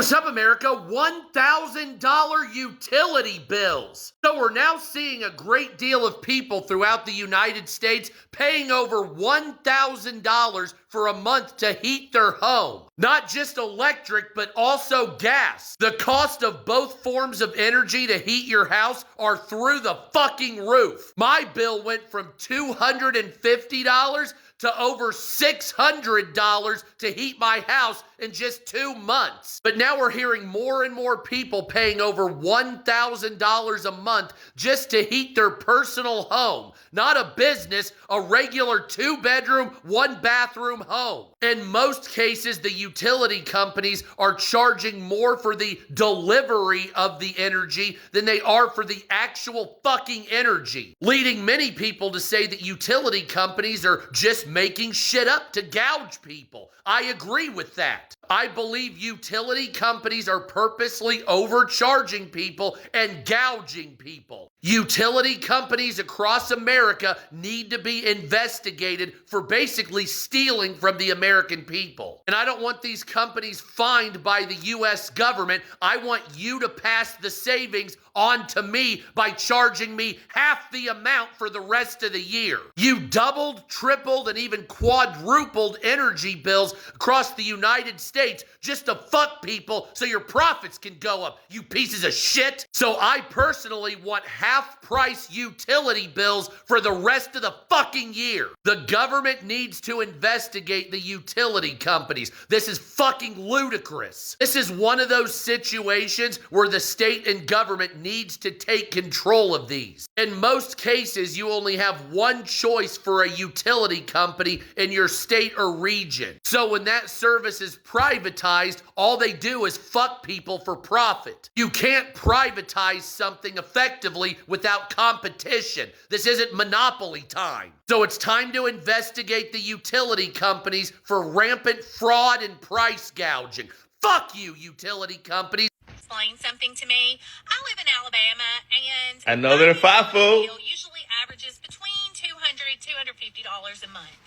what's up, America? $1,000 utility bills. So we're now seeing a great deal of people throughout the United States paying over $1,000 for a month to heat their home. Not just electric, but also gas. The cost of both forms of energy to heat your house are through the fucking roof. My bill went from $250 to over $600 to heat my house in just 2 months. But now we're hearing more and more people paying over $1,000 a month just to heat their personal home. Not a business, a regular 2-bedroom, 1-bathroom home. In most cases, the utility companies are charging more for the delivery of the energy than they are for the actual fucking energy, leading many people to say that utility companies are just making shit up to gouge people. I agree with that. I believe utility companies are purposely overcharging people and gouging people. Utility companies across America need to be investigated for basically stealing from the American people. And I don't want these companies fined by the U.S. government. I want you to pass the savings on to me by charging me half the amount for the rest of the year. You doubled, tripled, and even quadrupled energy bills across the United States just to fuck people so your profits can go up, you pieces of shit. So I personally want half-price utility bills for the rest of the fucking year. The government needs to investigate the utility companies. This is fucking ludicrous. This is one of those situations where the state and government needs to take control of these. In most cases, you only have one choice for a utility company in your state or region. So when that service is privatized, all they do is fuck people for profit. You can't privatize something effectively without competition. This isn't monopoly time. So it's time to investigate the utility companies for rampant fraud and price gouging. Fuck you, utility companies. Explain something to me. I live in Alabama, and another FIFO usually averages between $200 $250 a month.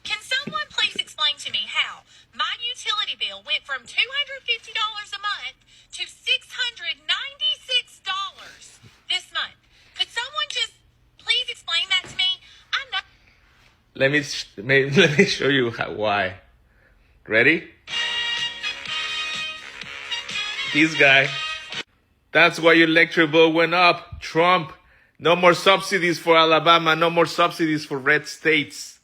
Can someone please explain to me how my utility bill went from $250 a month to $696 this month? Could someone just please explain that to me? I'm not. Let me show you why. Ready? This guy. That's why your electric bill went up. Trump. No more subsidies for Alabama. No more subsidies for red states.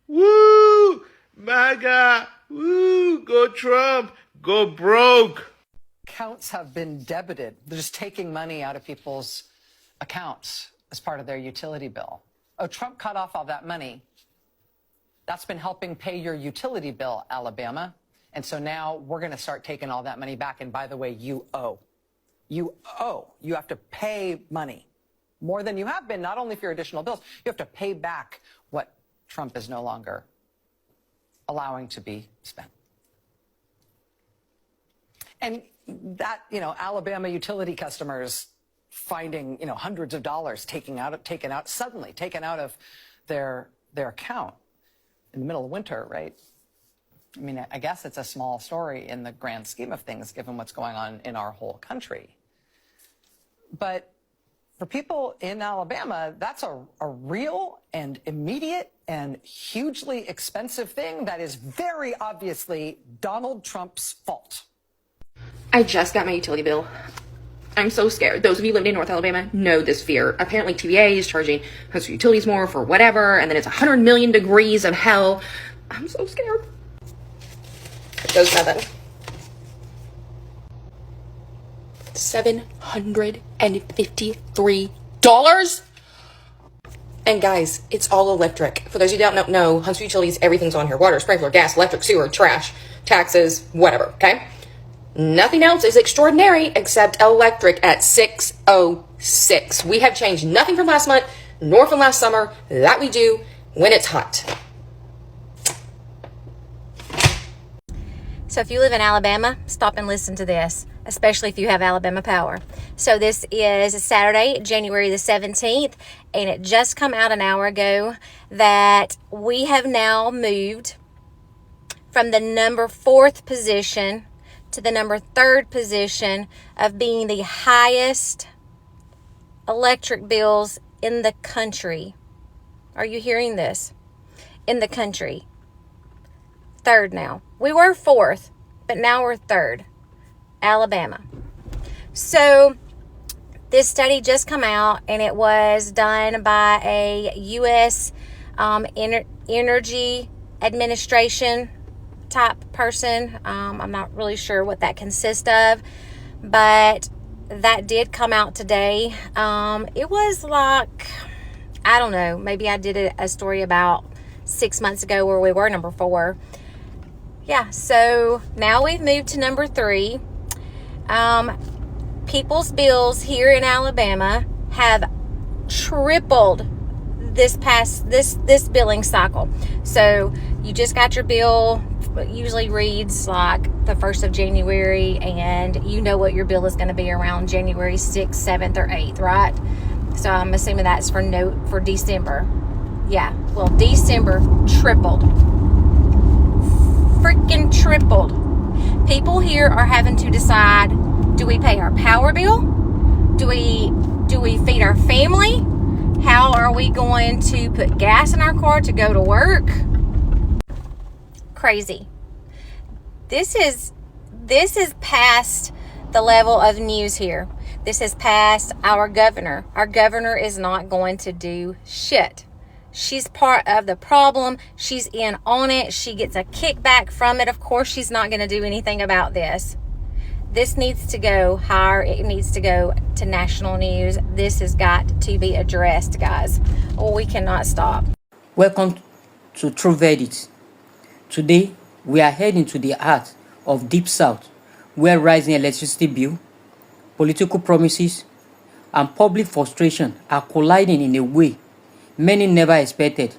Woo! MAGA! Woo! Go Trump! Go broke! Accounts have been debited. They're just taking money out of people's accounts as part of their utility bill. Oh, Trump cut off all that money. That's been helping pay your utility bill, Alabama. And so now we're going to start taking all that money back. And by the way, you owe. You owe. You have to pay money. More than you have been, not only for your additional bills, you have to pay back what Trump is no longer allowing to be spent. And that, Alabama utility customers finding, hundreds of dollars taken out of their account in the middle of winter, right? I mean, I guess it's a small story in the grand scheme of things, given what's going on in our whole country. But for people in Alabama, that's a real and immediate and hugely expensive thing that is very obviously Donald Trump's fault. I just got my utility bill. I'm so scared. Those of you living in North Alabama know this fear. Apparently TVA is charging host utilities more for whatever, and then it's 100 million degrees of hell. I'm so scared. It goes nothing. $753. And guys, it's all electric. For those of you who don't know, Huntsville Utilities, everything's on here. Water, sprinkler, gas, electric, sewer, trash, taxes, whatever, okay? Nothing else is extraordinary except electric at $606. We have changed nothing from last month, nor from last summer. That we do when it's hot. So if you live in Alabama, stop and listen to this, especially if you have Alabama Power. So this is Saturday, January the 17th, and it just come out an hour ago that we have now moved from the number 4th position to the number 3rd position of being the highest electric bills in the country. Are you hearing this? In the country. 3rd now. We were 4th, but now we're 3rd. Alabama. So this study just come out, and it was done by a U.S. Energy Administration type person. I'm not really sure what that consists of, but that did come out today. It was like, I don't know, maybe I did a story about 6 months ago where we were number 4. Yeah, so now we've moved to number 3. People's bills here in Alabama have tripled this billing cycle. So you just got your bill. It usually reads like the 1st of January, and you know what your bill is going to be around January 6th, 7th, or 8th, right? So I'm assuming that's for December. Yeah, well, December tripled. Freaking tripled. People here are having to decide, do we pay our power bill? Do we feed our family? How are we going to put gas in our car to go to work? Crazy. This is past the level of news here. This is past our governor. Our governor is not going to do shit. She's part of the problem. She's in on it. She gets a kickback from it. Of course, she's not going to do anything about this. This needs to go higher. It needs to go to national news. This has got to be addressed, guys. Or we cannot stop. Welcome to True Verdict. Today, we are heading to the heart of Deep South, where rising electricity bill, political promises, and public frustration are colliding in a way many never expected.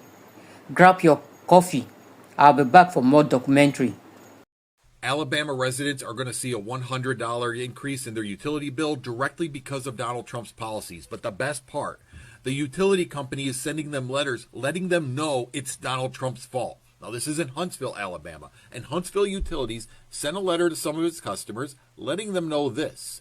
Grab your coffee. I'll be back for more documentary. Alabama residents are going to see a $100 increase in their utility bill directly because of Donald Trump's policies. But the best part, the utility company is sending them letters letting them know it's Donald Trump's fault. Now, this is in Huntsville, Alabama, and Huntsville Utilities sent a letter to some of its customers letting them know this.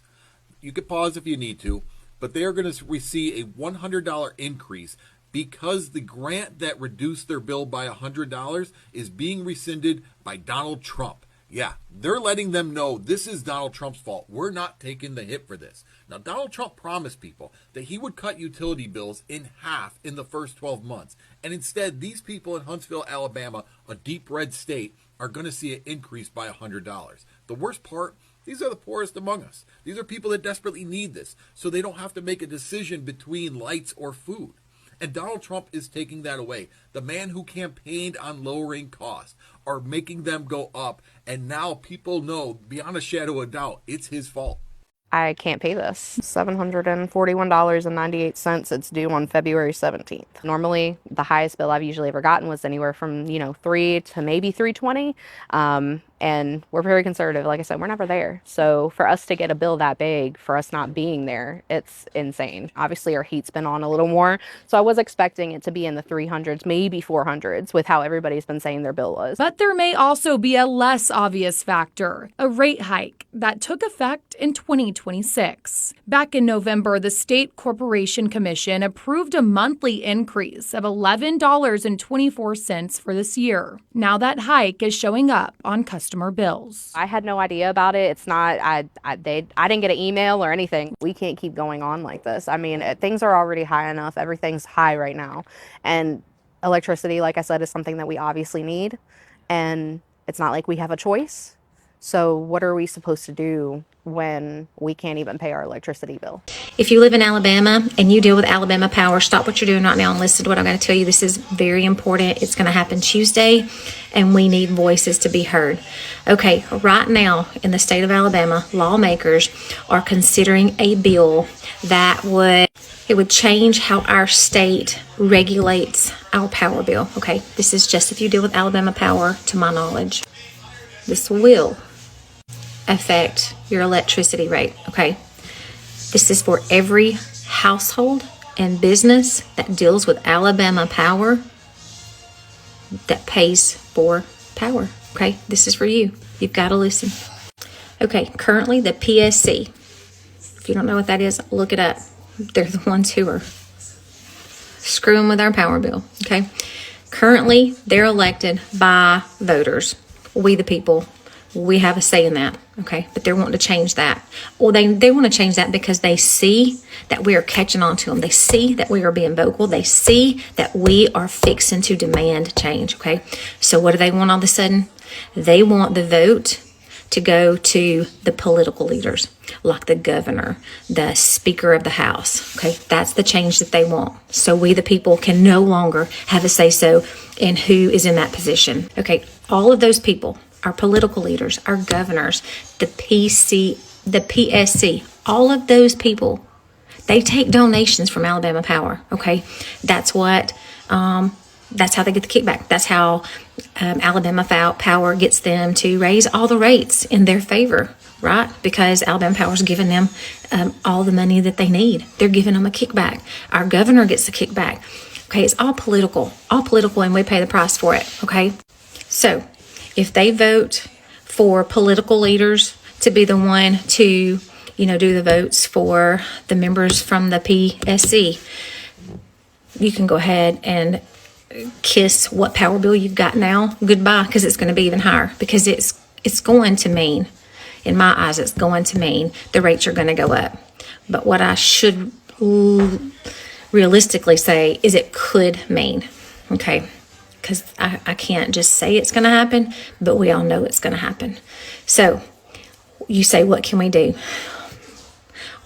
You could pause if you need to, but they are going to receive a $100 increase because the grant that reduced their bill by $100 is being rescinded by Donald Trump. Yeah, they're letting them know this is Donald Trump's fault. We're not taking the hit for this. Now, Donald Trump promised people that he would cut utility bills in half in the first 12 months. And instead, these people in Huntsville, Alabama, a deep red state, are going to see an increase by $100. The worst part, these are the poorest among us. These are people that desperately need this, so they don't have to make a decision between lights or food. And Donald Trump is taking that away. The man who campaigned on lowering costs are making them go up. And now people know, beyond a shadow of doubt, it's his fault. I can't pay this. $741.98. It's due on February 17th. Normally, the highest bill I've usually ever gotten was anywhere from, $3 to maybe $320. And we're very conservative. Like I said, we're never there. So for us to get a bill that big, for us not being there, it's insane. Obviously, our heat's been on a little more. So I was expecting it to be in the 300s, maybe 400s, with how everybody's been saying their bill was. But there may also be a less obvious factor, a rate hike that took effect in 2026. Back in November, the State Corporation Commission approved a monthly increase of $11.24 for this year. Now that hike is showing up on customer bills. I had no idea about it. It's not, I didn't get an email or anything. We can't keep going on like this. I mean, things are already high enough. Everything's high right now. And electricity, like I said, is something that we obviously need. And it's not like we have a choice. So what are we supposed to do when we can't even pay our electricity bill? If you live in Alabama and you deal with Alabama Power, stop what you're doing right now and listen to what I'm going to tell you. This is very important. It's going to happen Tuesday, and we need voices to be heard. Okay, right now in the state of Alabama, lawmakers are considering a bill that would change how our state regulates our power bill. Okay, this is just if you deal with Alabama Power, to my knowledge. This will affect your electricity rate, okay? This is for every household and business that deals with Alabama Power that pays for power, okay? This is for you. You've got to listen. Okay, currently the PSC, if you don't know what that is, look it up. They're the ones who are screwing with our power bill, okay? Currently, they're elected by voters. We the people, we have a say in that, okay? But they're wanting to change that. Well, they want to change that because they see that we are catching on to them. They see that we are being vocal. They see that we are fixing to demand change, okay? So what do they want all of a sudden? They want the vote to go to the political leaders, like the governor, the speaker of the house. Okay, that's the change that they want. So we, the people, can no longer have a say-so in who is in that position. Okay, all of those people, our political leaders, our governors, the PSC, all of those people, they take donations from Alabama Power. Okay, that's what. That's how they get the kickback. That's how Alabama Power gets them to raise all the rates in their favor, right? Because Alabama Power's giving them all the money that they need. They're giving them a kickback. Our governor gets the kickback. Okay, it's all political, and we pay the price for it, okay? So if they vote for political leaders to be the one to, do the votes for the members from the PSC, you can go ahead and kiss what power bill you've got now goodbye, because it's going to be even higher, because it's going to mean, in my eyes, it's going to mean the rates are going to go up. But what I should realistically say is it could mean, okay, because I can't just say it's going to happen, but we all know it's going to happen. So you say, what can we do?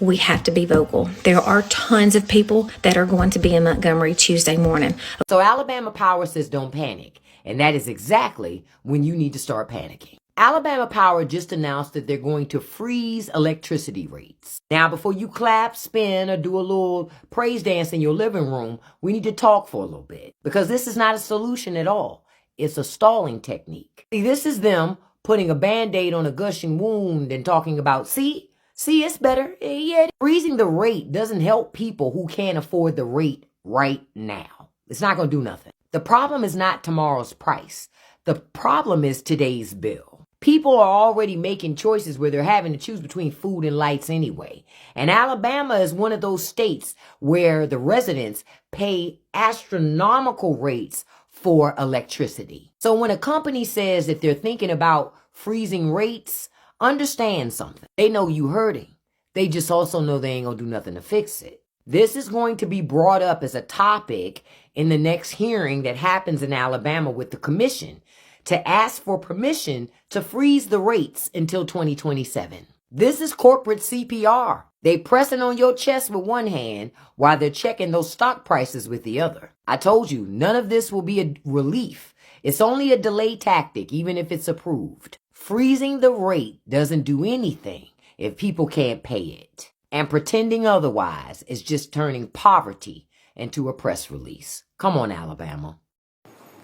We have to be vocal. There are tons of people that are going to be in Montgomery Tuesday morning. So Alabama Power says don't panic. And that is exactly when you need to start panicking. Alabama Power just announced that they're going to freeze electricity rates. Now, before you clap, spin, or do a little praise dance in your living room, we need to talk for a little bit. Because this is not a solution at all. It's a stalling technique. See, this is them putting a Band-Aid on a gushing wound and talking about, see, it's better. Yeah, freezing the rate doesn't help people who can't afford the rate right now. It's not going to do nothing. The problem is not tomorrow's price. The problem is today's bill. People are already making choices where they're having to choose between food and lights anyway. And Alabama is one of those states where the residents pay astronomical rates for electricity. So when a company says that they're thinking about freezing rates, understand something. They know you hurting. They just also know they ain't gonna do nothing to fix it. This is going to be brought up as a topic in the next hearing that happens in Alabama with the commission to ask for permission to freeze the rates until 2027. This is corporate CPR. They pressing on your chest with one hand while they're checking those stock prices with the other. I told you, none of this will be a relief. It's only a delay tactic, even if it's approved. Freezing the rate doesn't do anything if people can't pay it. And pretending otherwise is just turning poverty into a press release. Come on, Alabama.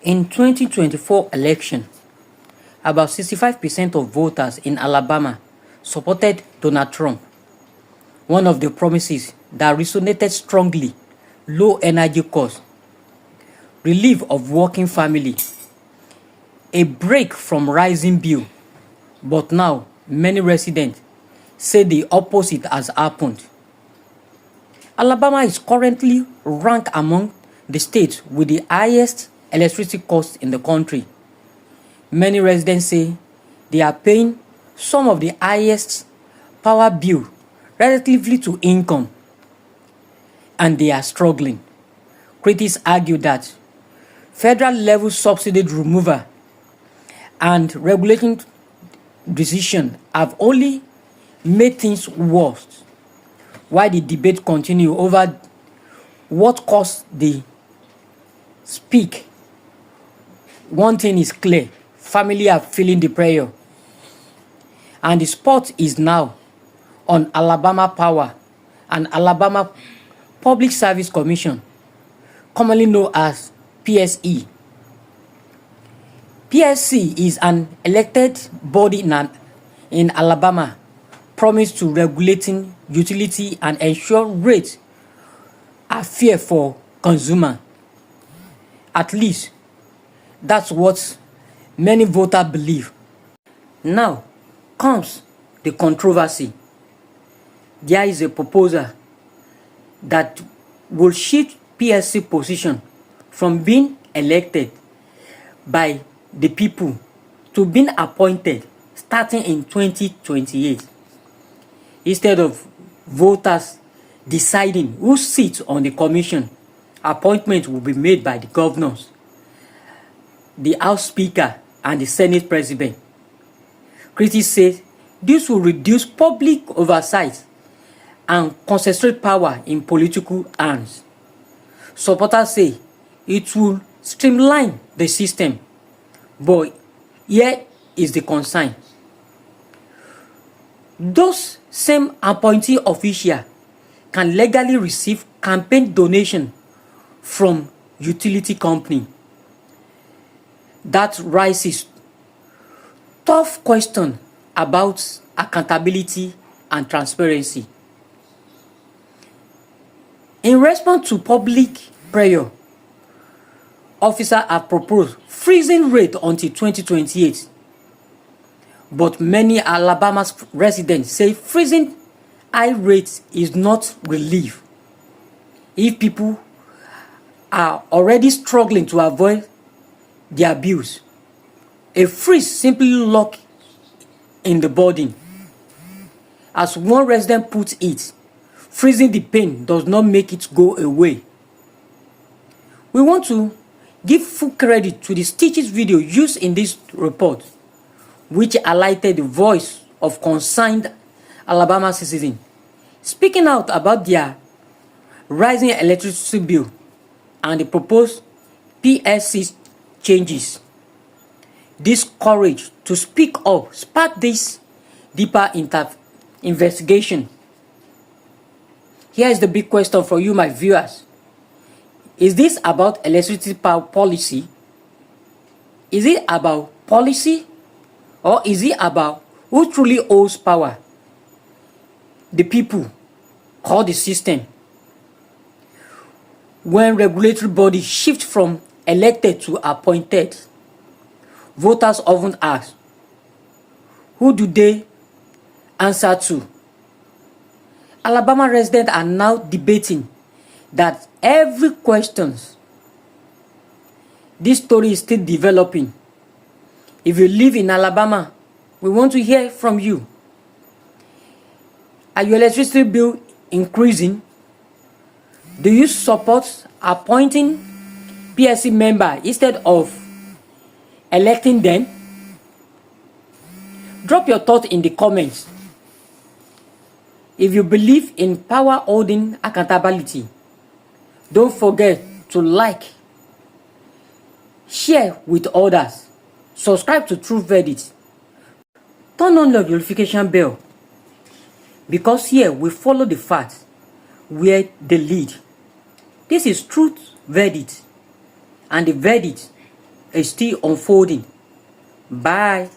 In 2024 election, about 65% of voters in Alabama supported Donald Trump. One of the promises that resonated strongly: low energy costs, relief of working family, a break from rising bill. But now, many residents say the opposite has happened. Alabama is currently ranked among the states with the highest electricity costs in the country. Many residents say they are paying some of the highest power bill relatively to income, and they are struggling. Critics argue that federal level subsidy removal and regulating decisions have only made things worse, while the debate continues over what caused the speak. One thing is clear: families are feeling the pressure, and the spot is now on Alabama Power and Alabama Public Service Commission, commonly known as PSE. PSC is an elected body in Alabama promised to regulating utility and ensure rates are fair for consumers. At least, that's what many voters believe. Now comes the controversy. There is a proposal that will shift PSC position from being elected by the people to being appointed starting in 2028. Instead of voters deciding who sits on the commission, appointment will be made by the governors, the House Speaker, and the Senate President. Critics say this will reduce public oversight and concentrate power in political hands. Supporters say it will streamline the system, but here is the concern. Those same appointee officials can legally receive campaign donation from utility company. That raises tough question about accountability and transparency. In response to public prayer, officers have proposed freezing rate until 2028. But many Alabama residents say freezing high rates is not relief. If people are already struggling to avoid the abuse, a freeze simply locks in the burden. As one resident puts it, freezing the pain does not make it go away. We want to give full credit to the Stitches video used in this report, which highlighted the voice of concerned Alabama citizens, speaking out about their rising electricity bill and the proposed PSC changes. This courage to speak up sparked this deeper investigation. Here is the big question for you, my viewers. Is this about electricity power policy? Is it about policy? Or is it about who truly owns power? The people or the system? When regulatory bodies shift from elected to appointed, voters often ask, who do they answer to? Alabama residents are now debating that every question. This story is still developing. If you live in Alabama, we want to hear from you. Are your electricity bill increasing? Do you support appointing PSC member instead of electing them? Drop your thought in the comments. If you believe in power holding accountability, don't forget to like, share with others, subscribe to Truth Verdict, turn on the notification bell, because here we follow the facts where they lead. This is Truth Verdict, and the verdict is still unfolding. Bye.